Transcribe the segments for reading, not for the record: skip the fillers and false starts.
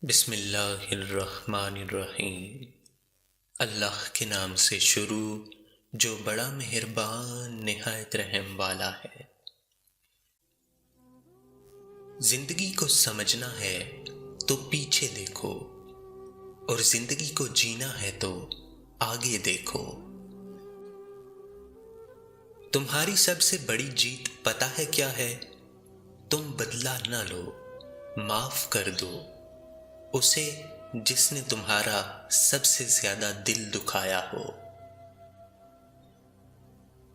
بسم اللہ الرحمن الرحیم۔ اللہ کے نام سے شروع جو بڑا مہربان نہایت رحم والا ہے۔ زندگی کو سمجھنا ہے تو پیچھے دیکھو، اور زندگی کو جینا ہے تو آگے دیکھو۔ تمہاری سب سے بڑی جیت پتہ ہے کیا ہے؟ تم بدلہ نہ لو، معاف کر دو اسے جس نے تمہارا سب سے زیادہ دل دکھایا ہو۔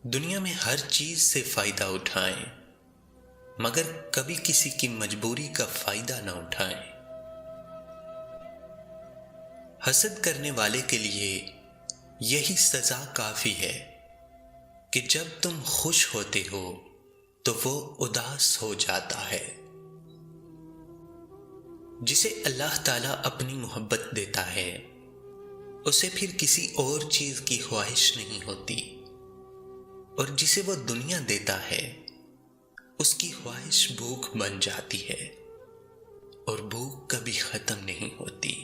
دنیا میں ہر چیز سے فائدہ اٹھائیں، مگر کبھی کسی کی مجبوری کا فائدہ نہ اٹھائیں۔ حسد کرنے والے کے لیے یہی سزا کافی ہے کہ جب تم خوش ہوتے ہو تو وہ اداس ہو جاتا ہے۔ جسے اللہ تعالیٰ اپنی محبت دیتا ہے اسے پھر کسی اور چیز کی خواہش نہیں ہوتی، اور جسے وہ دنیا دیتا ہے اس کی خواہش بھوک بن جاتی ہے، اور بھوک کبھی ختم نہیں ہوتی۔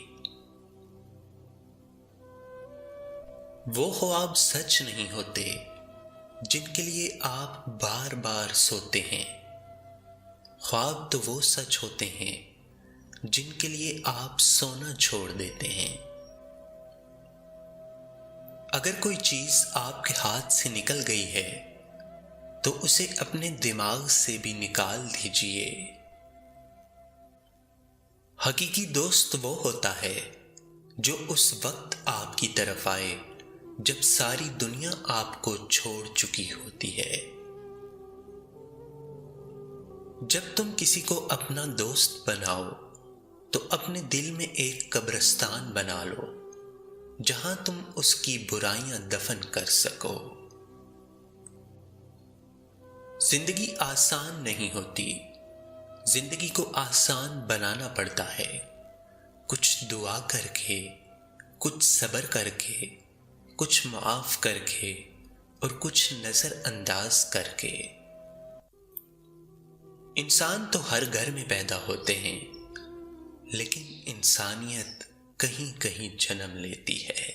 وہ خواب سچ نہیں ہوتے جن کے لیے آپ بار بار سوتے ہیں، خواب تو وہ سچ ہوتے ہیں جن کے لیے آپ سونا چھوڑ دیتے ہیں۔ اگر کوئی چیز آپ کے ہاتھ سے نکل گئی ہے تو اسے اپنے دماغ سے بھی نکال دیجئے۔ حقیقی دوست وہ ہوتا ہے جو اس وقت آپ کی طرف آئے جب ساری دنیا آپ کو چھوڑ چکی ہوتی ہے۔ جب تم کسی کو اپنا دوست بناؤ تو اپنے دل میں ایک قبرستان بنا لو جہاں تم اس کی برائیاں دفن کر سکو۔ زندگی آسان نہیں ہوتی، زندگی کو آسان بنانا پڑتا ہے، کچھ دعا کر کے، کچھ صبر کر کے، کچھ معاف کر کے، اور کچھ نظر انداز کر کے۔ انسان تو ہر گھر میں پیدا ہوتے ہیں، لیکن انسانیت کہیں کہیں جنم لیتی ہے۔